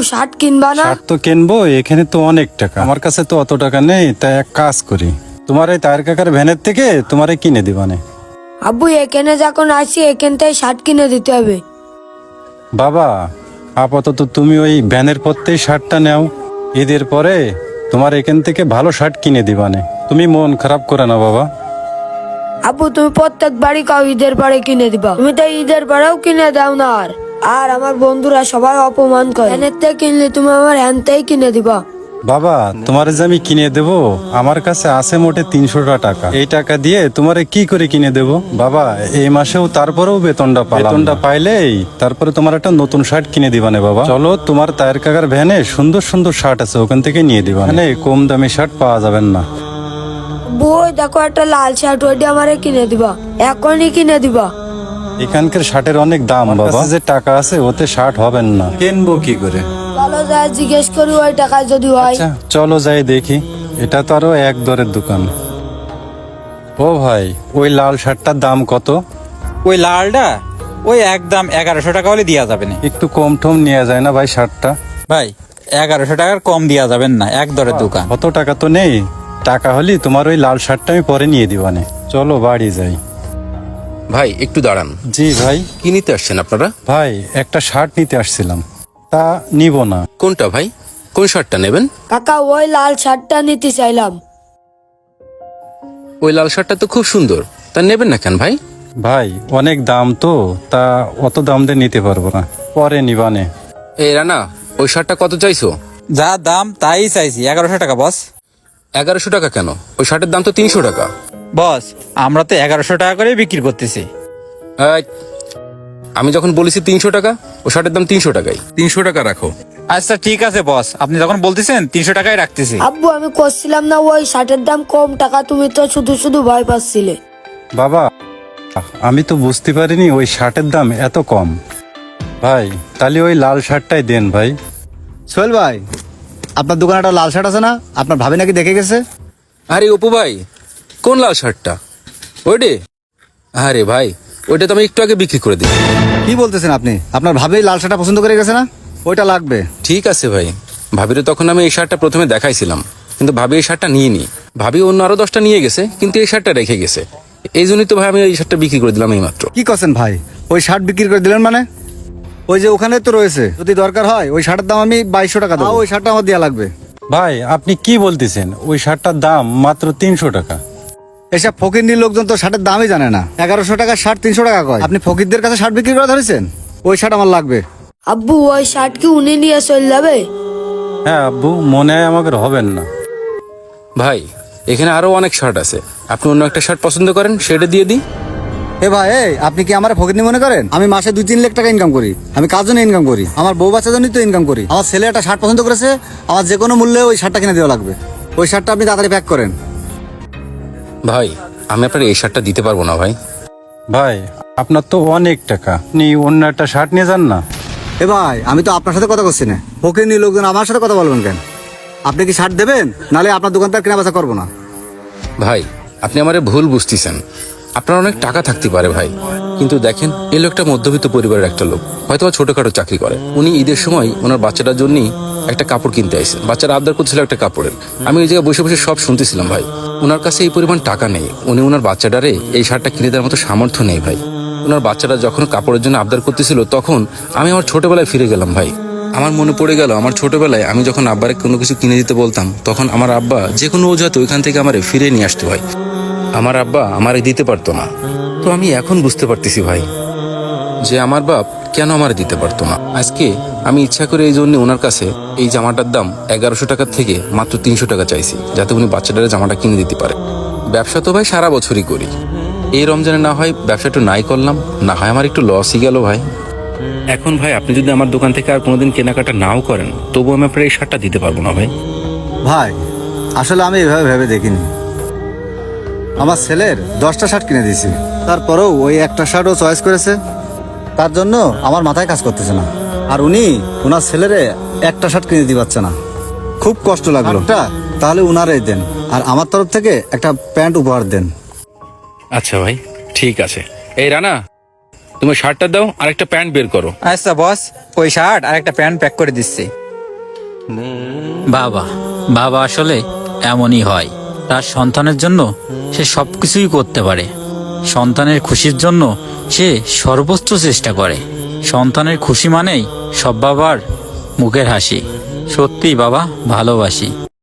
Shirt কিনবা না? Shirt তো কিনবো, এখানে তো অনেক টাকা, আমার কাছে তো অত টাকা নেই। তাই এক কাজ করি, তোমার এই তায়ের কাকার ভ্যানের থেকে তোমারে কিনে দিবানে। আব্বু এখানে যখন আসি এখান থেকে শার্ট কিনে দিতে হবে। বাবা, আপাতত তুমি ওই ভ্যানের পথেই শার্টটা নাও, ঈদের পরে তোমার এখান থেকে ভালো শার্ট কিনে দিবানে। তুমি মন খারাপ করে না বাবা। আব্বু তুমি প্রত্যেক বাড়ি কাউ ঈদের পরে কিনে দিবা, তুমি তো ঈদের পরেও কিনে দাও না। আর আমার বন্ধুরা সবাই অপমান করে, হ্যানের থেকে কিনলে তুমি আমার হ্যান থেকেই কিনে দিবা। বাবা, তোমার যে আমি কিনে দেব, আমার কাছে আছে মোটে 300 টাকা। এই টাকা দিয়ে তোমারে কি করে কিনে দেব বাবা? এই মাসেও তারপরেও বেতনটা পাইলেই তারপরে তোমার একটা নতুন শার্ট কিনে দিবানে বাবা। চলো, তোমার তায়ের কাকার ভ্যানে সুন্দর সুন্দর শার্ট আছে, ওখান থেকে নিয়ে দিবা। মানে কম দামি শার্ট পাওয়া যাবেন না। বই দেখো একটা লাল শার্ট, ওইটা আমারে কিনে দিবা, এখনই কিনে দিবা। এখানকার শার্টের অনেক দাম বাবা, যে টাকা আছে ওতে শার্ট হবেন না, কিনবো কি করে? চলো যাই জিজ্ঞেস করি ওই টাকায় যদি হয়। আচ্ছা চলো যাই দেখি, এটা তো আরো এক দরের দোকান। ও ভাই, ওই লাল শার্টটার দাম কত? ওই লালটা ওই একদম 1100 টাকা হলে দেওয়া যাবে না একটু কম টম নেওয়া যায় না ভাই শার্টটা? ভাই। 1100 টাকার কম দেওয়া যাবেন না, এক দরের দোকান। অত টাকা তো নেই, টাকা হলে তোমার ওই লাল শার্টটা আমি পরে নিয়ে দিবানে। চলো বাড়ি যাই। ভাই একটু দাঁড়ান। জি ভাই। কি নিতে আসছেন আপনারা? ভাই একটা শার্ট নিতে আসছিলাম, তা নিব না। কোনটা ভাই, কোন শার্টটা নেবেন? কাকা ওই লাল শার্টটা নিতে চাইলাম। ওই লাল শার্টটা তো খুব সুন্দর, তা নেবেন না কেন ভাই? ভাই অনেক দাম তো, তা অত দাম দিয়ে নিতে পারবো না, পরে নিবানে। এই রানা, ওই শার্টটা কত চাইছো? যা দাম তাই চাইছি, 1100 টাকা বস। 1100 টাকা কেন? ওই শার্টের দাম তো 300 টাকা। বস আমরা তো 1100 টাকা করে বিক্রি করতেছি। এই, আমি যখন বলেছি 300 টাকা, ওই শার্টের দাম 300 টাকাই। 300 টাকা রাখো। আচ্ছা ঠিক আছে বস, আপনি যখন বলতেছেন 300 টাকাই রাখতেছি। আব্বু আমি করছিলাম না ওই শার্টের দাম কম টাকা, তুমি তো শুধু শুধু ভয় পাচ্ছিলে। বাবা, আমি তো বুঝতে পারিনি ওই শার্টের দাম এত কম। ভাই তাহলে ওই লাল শার্টটাই দেন ভাই। সোহেল ভাই, আপনার দোকানে একটা লাল শার্ট আছে না? আপনার ভাবি নাকি দেখে গেছে। আরে অপু ভাই, কোন লাল শার্টটা? ওইটে? আরে ভাই, ওইটা তো আমি একটু আগে বিক্রি করে দিই। কি বলতেছেন আপনি? আপনার ভাবি লাল শার্টটা পছন্দ করে গেছে না? ওইটা লাগবে। ঠিক আছে ভাই, ভাবিরে তখন আমি এই শার্টটা প্রথমে দেখাইছিলাম, কিন্তু ভাবি এই শার্টটা নিয়ে নি। ভাবি অন্য আরো 10টা নিয়ে গেছে, কিন্তু এই শার্টটা রেখে গেছে। এই জন্যই তো ভাই আমি এই শার্টটা বিক্রি করে দিলাম এই মাত্র। কি করছেন ভাই? ওই শার্ট বিক্রি করে দিলেন মানে? ওই যে ওখানে তো রয়েছে, যদি দরকার হয় ওই শার্টের দাম আমি 2200 টাকা দেবো। ওই শার্টটা আমার দেওয়া লাগবে। ভাই আপনি কি বলতেছেন? ওই শার্টটার দাম মাত্র 300 টাকা। এসব ফকিরনির লোকজন তো শার্টের দামই জানে না। 1100 টাকা শার্ট 300 টাকা কয়। আপনি ফকিরদের কাছে শার্ট বিক্রি করে ধরেছেন? ওই শার্ট আমার লাগবে। আব্বু ওই শার্ট কি উনি নিয়ে চলে যাবে? হ্যাঁ আব্বু, মনে হয় আমাকে হবেন না। ভাই এখানে আরো অনেক শার্ট আছে, আপনি অন্য একটা শার্ট পছন্দ করেন, সেটা দিয়ে দিই। এ ভাই, আপনি কি আমার ফকিরনি মনে করেন? আমি মাসে 2-3 লাখ টাকা ইনকাম করি। আমি কার জন্য ইনকাম করি? আমার বউ বাচ্চার জন্যই তো ইনকাম করি। আমার ছেলে একটা শার্ট পছন্দ করেছে, আমার যে কোনো মূল্যে ওই শার্টটা কিনে দেওয়া লাগবে। ওই শার্টটা আপনি তাড়াতাড়ি প্যাক করেন। ভাই আমি আপনার এই শার্টটা দিতে পারবো না ভাই। ভাই আপনার তো অনেক টাকা, আপনি অন্য একটা শার্ট নিয়ে যান না। এ ভাই, আমি তো আপনার সাথে কথা করছি না। ফকিরনি লোকজন আমার সাথে কথা বলবেন কেন? আপনি কি শার্ট দেবেন, নালে আপনার দোকান থেকে কেনা বেচা করবো না। ভাই আপনি আমারে ভুল বুঝতেছেন, আপনার অনেক টাকা থাকতে পারে ভাই, কিন্তু দেখেন এই লোকটা মধ্যবিত্ত পরিবারের একটা লোক, হয়তো ছোটখাটো চাকরি করে। উনি ঈদের সময় ওনার বাচ্চাটার জন্য একটা কাপড় কিনতে আসেন, বাচ্চারা আবদার করছিল একটা কাপড়ের। আমি ওই জায়গায় বসে বসে সব শুনতেছিলাম ভাই। ওনার কাছে এই পরিমাণ টাকা নেই, উনি ওনার বাচ্চাটারে এই শার্টটা কিনে দেওয়ার মতো সামর্থ্য নেই ভাই। ওনার বাচ্চাটা যখন কাপড়ের জন্য আবদার করতেছিল, তখন আমি আমার ছোটবেলায় ফিরে গেলাম ভাই। আমার মনে পড়ে গেল আমার ছোটবেলায় আমি যখন আব্বারে কোনো কিছু কিনে দিতে বলতাম, তখন আমার আব্বা যে কোনো অজুহাতে ওইখান থেকে আমারে ফিরে নিয়ে আসতো ভাই। আমার আব্বা আমারে দিতে পারতো না। তো আমি এখন বুঝতে পারতেছি ভাই যে আমার বাপ কেন আমারে দিতে পারতো না। আজকে আমি ইচ্ছা করে এই জন্য ওনার কাছে এই জামাটার দাম 1100 টাকার থেকে মাত্র 300 টাকা চাইছি, যাতে উনি বাচ্চাটারে জামাটা কিনে দিতে পারে। ব্যবসা তো ভাই সারা বছরই করি, এই রমজানে না হয় ব্যবসা একটু নাই করলাম, না হয় আমার একটু লসই গেল ভাই। এখন ভাই আপনি যদি আমার দোকান থেকে আর কোনোদিন কেনাকাটা নাও করেন, তবু আমি আপনার এই শার্টটা দিতে পারবো না ভাই। ভাই আসলে আমি এভাবে ভেবে দেখিনি। আমার ছেলের 10টা শার্ট কিনে দিয়েছি, তারপরেও ওই একটা শার্টও চয়েস করেছে। তার জন্য আমার মাথায় কাজ করতেছে না। আর উনি ওনার ছেলেরে একটা শার্ট কিনে দিতে পারছে না। খুব কষ্ট লাগলো। তাহলে উনারাই দেন, আর আমার তরফ থেকে একটা প্যান্ট উপহার দেন। আচ্ছা ভাই ঠিক আছে। এই রানা, তুমি শার্টটা দাও আর একটা প্যান্ট বের করো। আচ্ছা বস, ওই শার্ট আর একটা প্যান্ট প্যাক করে দিচ্ছি। বাবা বাবা আসলে এমনই হয়, তার সন্তানের জন্য সে সবকিছুই করতে পারে। সন্তানের খুশির জন্য সে সর্বোচ্চ চেষ্টা করে। সন্তানের খুশি মানেই সব বাবার মুখের হাসি। সত্যি বাবা ভালোবাসি।